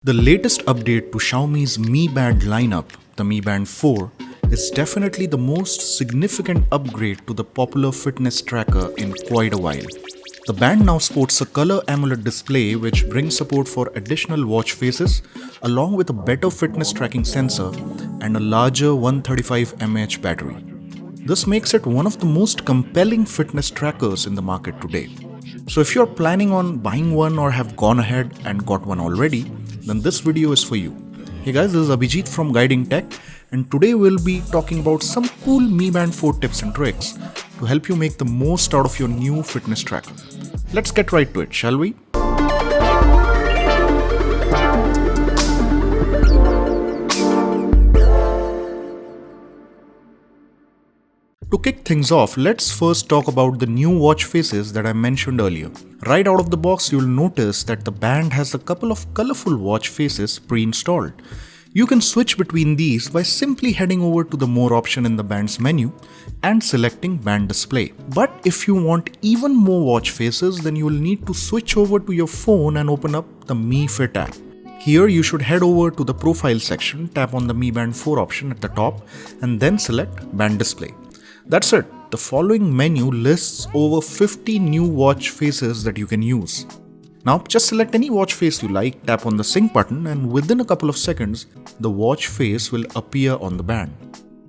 The latest update to Xiaomi's Mi Band lineup, the Mi Band 4, is definitely the most significant upgrade to the popular fitness tracker in quite a while. The band now sports a color AMOLED display which brings support for additional watch faces along with a better fitness tracking sensor and a larger 135 mAh battery. This makes it one of the most compelling fitness trackers in the market today. So if you're planning on buying one or have gone ahead and got one already, then this video is for you. Hey guys, this is Abhijit from Guiding Tech, and today we'll be talking about some cool Mi Band 4 tips and tricks to help you make the most out of your new fitness tracker. Let's get right to it, shall we? To kick things off, let's first talk about the new watch faces that I mentioned earlier. Right out of the box, you'll notice that the band has a couple of colorful watch faces pre-installed. You can switch between these by simply heading over to the More option in the band's menu and selecting Band Display. But if you want even more watch faces, then you will need to switch over to your phone and open up the Mi Fit app. Here you should head over to the Profile section, tap on the Mi Band 4 option at the top and then select Band Display. That's it. The following menu lists over 50 new watch faces that you can use. Now just select any watch face you like, tap on the sync button, and within a couple of seconds, the watch face will appear on the band.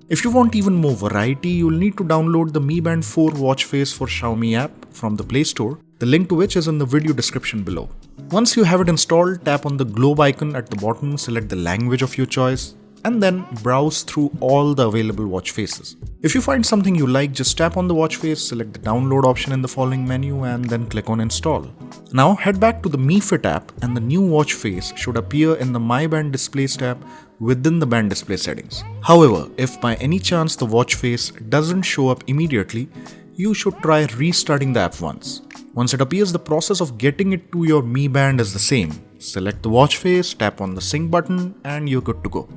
If you want even more variety, you'll need to download the Mi Band 4 watch face for Xiaomi app from the Play Store, the link to which is in the video description below. Once you have it installed, tap on the globe icon at the bottom, select the language of your choice, and then browse through all the available watch faces. If you find something you like, just tap on the watch face, select the download option in the following menu and then click on install. Now head back to the Mi Fit app and the new watch face should appear in the My Band Displays tab within the band display settings. However, if by any chance the watch face doesn't show up immediately, you should try restarting the app once. Once it appears, the process of getting it to your Mi Band is the same. Select the watch face, tap on the sync button and you're good to go.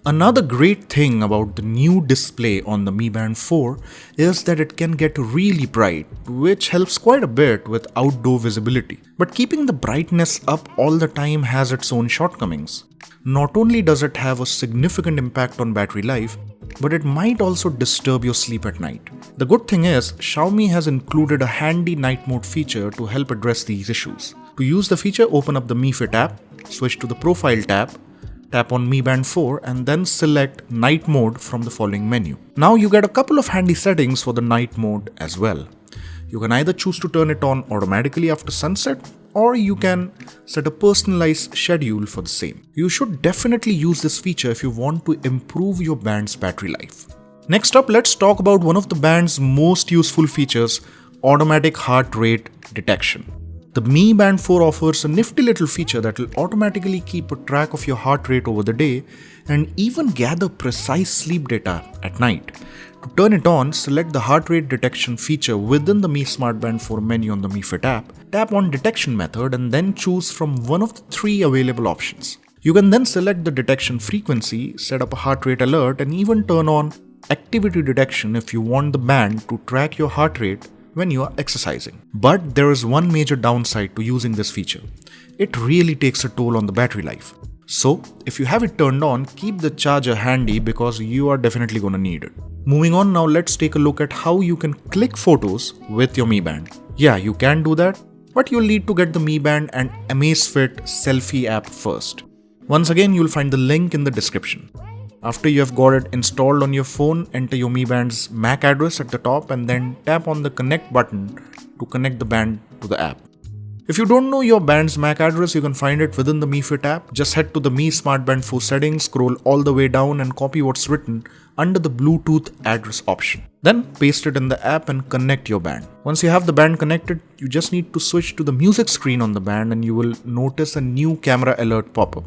Another great thing about the new display on the Mi Band 4 is that it can get really bright, which helps quite a bit with outdoor visibility. But keeping the brightness up all the time has its own shortcomings. Not only does it have a significant impact on battery life, but it might also disturb your sleep at night. The good thing is, Xiaomi has included a handy night mode feature to help address these issues. To use the feature, open up the Mi Fit app, switch to the Profile tab, tap on Mi Band 4 and then select Night Mode from the following menu. Now you get a couple of handy settings for the night mode as well. You can either choose to turn it on automatically after sunset, or you can set a personalized schedule for the same. You should definitely use this feature if you want to improve your band's battery life. Next up, let's talk about one of the band's most useful features, automatic heart rate detection. The Mi Band 4 offers a nifty little feature that will automatically keep a track of your heart rate over the day and even gather precise sleep data at night. To turn it on, select the heart rate detection feature within the Mi Smart Band 4 menu on the Mi Fit app, tap on detection method and then choose from one of the 3 available options. You can then select the detection frequency, set up a heart rate alert and even turn on activity detection if you want the band to track your heart rate when you are exercising. But there is one major downside to using this feature. It really takes a toll on the battery life. So if you have it turned on, keep the charger handy because you are definitely going to need it. Moving on, now let's take a look at how you can click photos with your Mi Band. Yeah, you can do that, but you'll need to get the Mi Band and Amazfit selfie app first. Once again, you'll find the link in the description. After you have got it installed on your phone, enter your Mi Band's MAC address at the top and then tap on the connect button to connect the band to the app. If you don't know your band's MAC address, you can find it within the Mi Fit app. Just head to the Mi Smart Band 4 settings, scroll all the way down and copy what's written under the Bluetooth address option. Then paste it in the app and connect your band. Once you have the band connected, you just need to switch to the music screen on the band and you will notice a new camera alert pop up.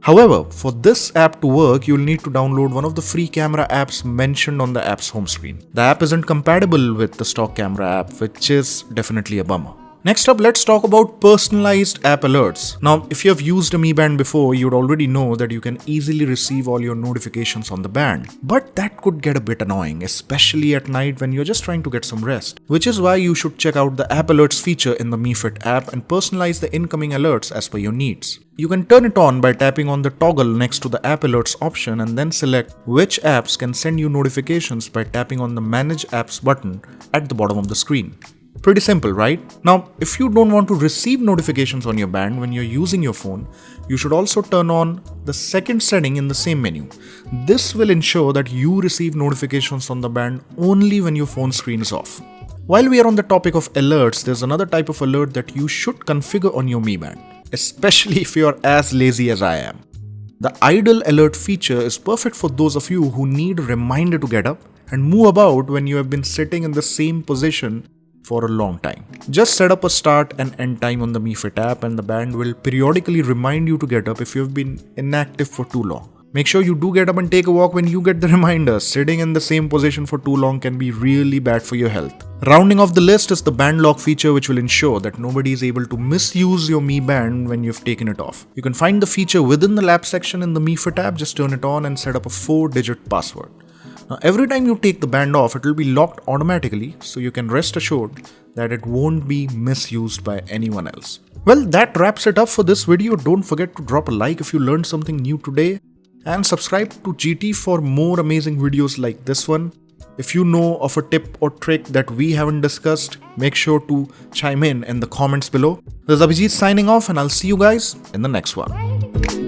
However, for this app to work, you'll need to download one of the free camera apps mentioned on the app's home screen. The app isn't compatible with the stock camera app, which is definitely a bummer. Next up, let's talk about personalized app alerts. Now, if you have used a Mi Band before, you'd already know that you can easily receive all your notifications on the band. But that could get a bit annoying, especially at night when you're just trying to get some rest. Which is why you should check out the app alerts feature in the Mi Fit app and personalize the incoming alerts as per your needs. You can turn it on by tapping on the toggle next to the app alerts option and then select which apps can send you notifications by tapping on the manage apps button at the bottom of the screen. Pretty simple, right? Now, if you don't want to receive notifications on your band when you're using your phone, you should also turn on the second setting in the same menu. This will ensure that you receive notifications on the band only when your phone screen is off. While we are on the topic of alerts, there's another type of alert that you should configure on your Mi Band, especially if you're as lazy as I am. The idle alert feature is perfect for those of you who need a reminder to get up and move about when you have been sitting in the same position for a long time. Just set up a start and end time on the Mi Fit app and the band will periodically remind you to get up if you have been inactive for too long. Make sure you do get up and take a walk when you get the reminder. Sitting in the same position for too long can be really bad for your health. Rounding off the list is the band lock feature, which will ensure that nobody is able to misuse your Mi Band when you've taken it off. You can find the feature within the lab section in the Mi Fit app. Just turn it on and set up a 4-digit password. Now, every time you take the band off, it will be locked automatically, so you can rest assured that it won't be misused by anyone else. Well, that wraps it up for this video. Don't forget to drop a like if you learned something new today and subscribe to GT for more amazing videos like this one. If you know of a tip or trick that we haven't discussed, make sure to chime in the comments below. This is Abhijit signing off and I'll see you guys in the next one.